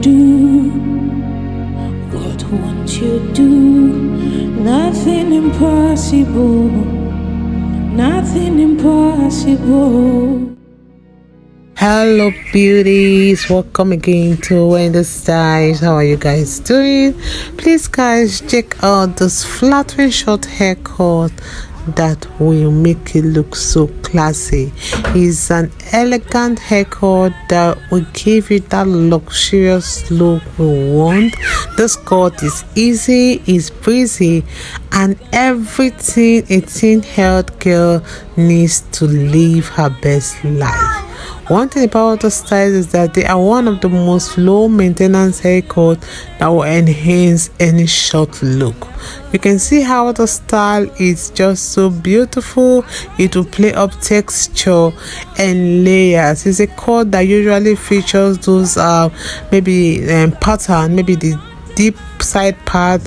do? What won't you do? Nothing impossible. Nothing impossible. Hello beauties, welcome again to Wendy Styles. How are you guys doing? Please guys, check out this flattering short haircut that will make it look so classy. It's an elegant haircut that will give you that luxurious look we want. This cut is easy, is breezy, and everything a teen health girl needs to live her best life. One thing about the styles is that they are one of the most low maintenance haircuts that will enhance any short look. You can see how the style is just so beautiful. It will play up texture and layers. It's a cut that usually features those pattern, maybe the deep side part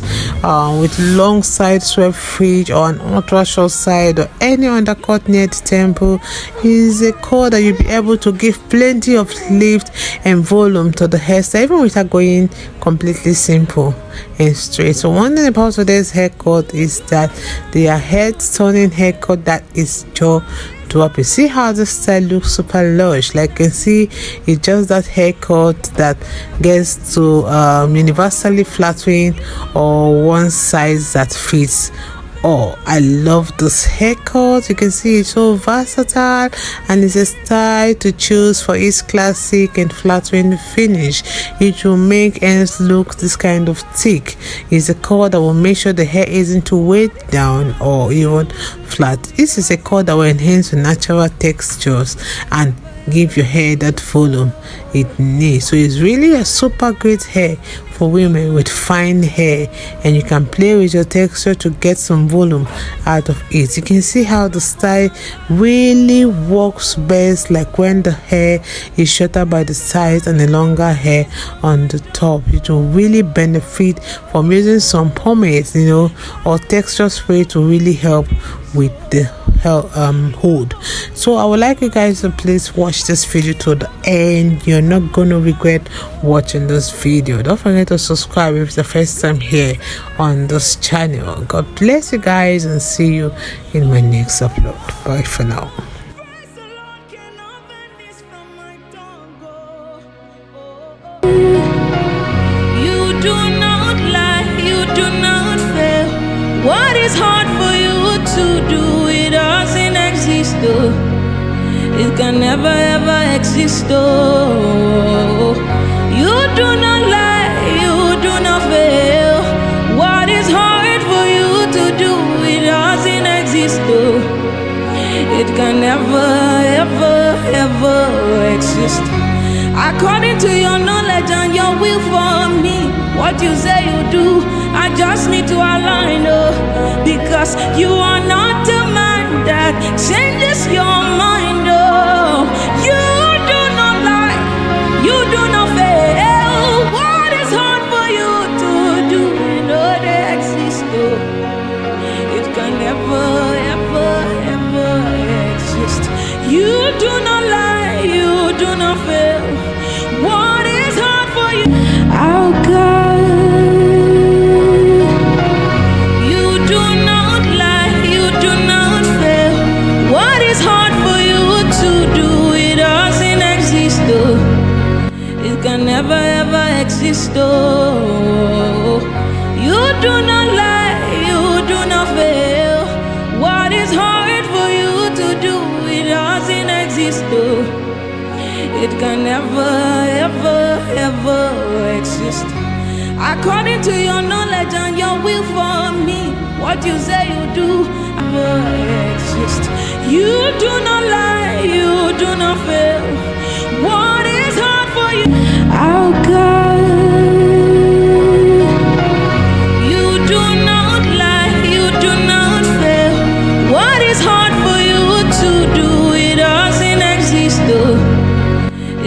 with long side swept fringe or an ultra short side or any undercut near the temple. Is a cut that you'll be able to give plenty of lift and volume to the hairstyle even without going completely simple and straight. So one thing about today's haircut is that they are head turning haircut that is jaw dropping. See how the style looks super lush. Like you can see, it's just that haircut that gets to universally flattering or one size that fits all. I love this haircut. You can see it's so versatile and it's a style to choose for its classic and flattering finish. It will make ends look this kind of thick. It's a cut that will make sure the hair isn't too weighed down or even flat. This is a cut that will enhance the natural textures and give your hair that volume it needs. So it's really a super great hair for women with fine hair, and you can play with your texture to get some volume out of it. You can see how the style really works best, like when the hair is shorter by the sides and the longer hair on the top. It will really benefit from using some pomades, or texture spray to really help with the hold. So I would like you guys to please watch this video to the end. You're not gonna regret watching this video. Don't forget to subscribe if it's the first time here on this channel. God bless you guys and see you in my next upload. Bye for now. You do not lie, you do not fail. What is hard for you to do, it doesn't exist, though. It can never ever exist, though. You do not lie, you do not fail. What is hard for you to do, it doesn't exist, though. It can never ever ever exist. According to your knowledge and your will for me, what you say you do, I just need to align, because you are not a man that changes your mind, You do not lie, you do not fail. What is hard for you to do, they exist, It can never ever ever exist. You do not lie, you do not fail. What is hard for you? Oh God, you do not lie, you do not fail. What is hard for you to do, it doesn't exist, though. It can never ever exist, though. You do not lie, you do not fail. What is hard for you to do, it doesn't exist, though. It can never ever ever exist. According to your knowledge and your will for me, what you say you do, never exist. You do not lie, you do not fail. What is hard for you? Oh God, you do not lie, you do not fail. What is hard for you to do, it doesn't exist, though.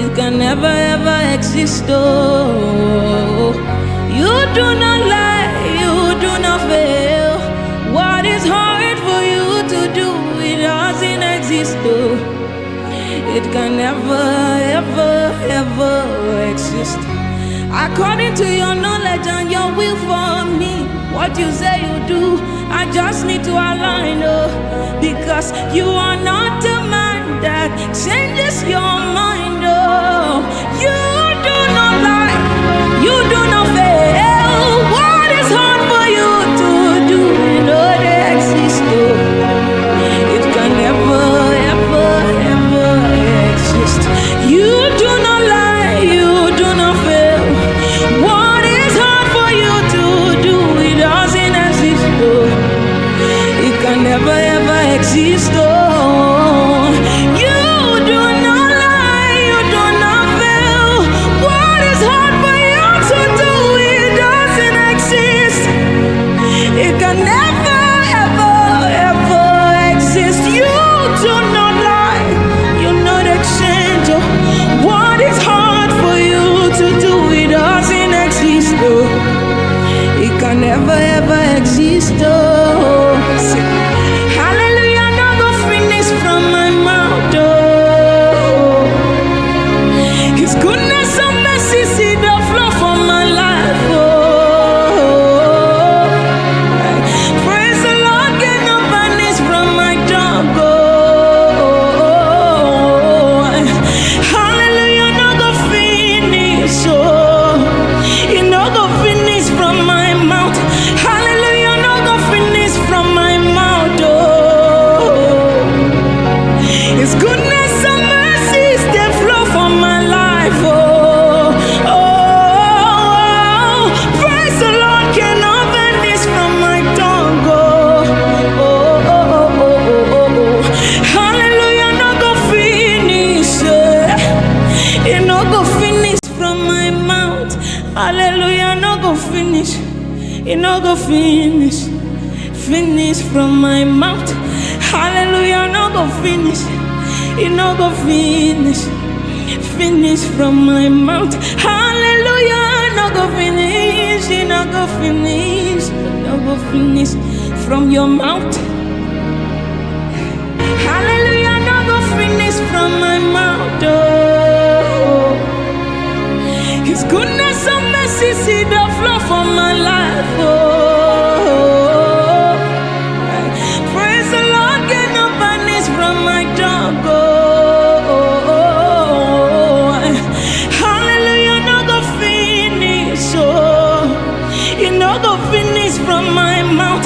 It can never ever exist, though. You do not lie, you do not fail. What is hard for you to do, it doesn't exist, though. It can never ever ever exist. according to your knowledge and your will for me. What you say you do, I just need to align, because you are not a man that changes your mind, you do not lie, you do not fail. What is hard for you to do, they exist, it can never, ever, ever exist. You do not lie, you do not fail. What is hard for you to do, it doesn't exist, it can never, ever exist, you do not lie, you do not fail. What is hard for you to do, it doesn't exist, it can never, ever, ever exist. You do not lie, you not exchange. What is hard for you to do, it doesn't exist, it can never, ever exist, hallelujah, no go finish from my mouth, his goodness and mercy see the flow from my life, praise the Lord, get no vanish from my tongue, hallelujah, no go finish, it no go finish from my mouth, hallelujah, no go finish from my mouth, his goodness and mercies they flow from my life, praise the Lord, cannot vanish from my tongue, hallelujah, no go finish, it no go finish from my mouth, hallelujah, no go finish, it no go finish, finish from my mouth, hallelujah, no go finish, it no go finish, finish from my mouth, hallelujah, no go finish, it no go finish, no go finish from your mouth, hallelujah, no go finish from my mouth, his goodness and mercy see the flow from my life, praise the Lord, get no vanish from my tongue, hallelujah, no go finish, it no go finish from my mouth,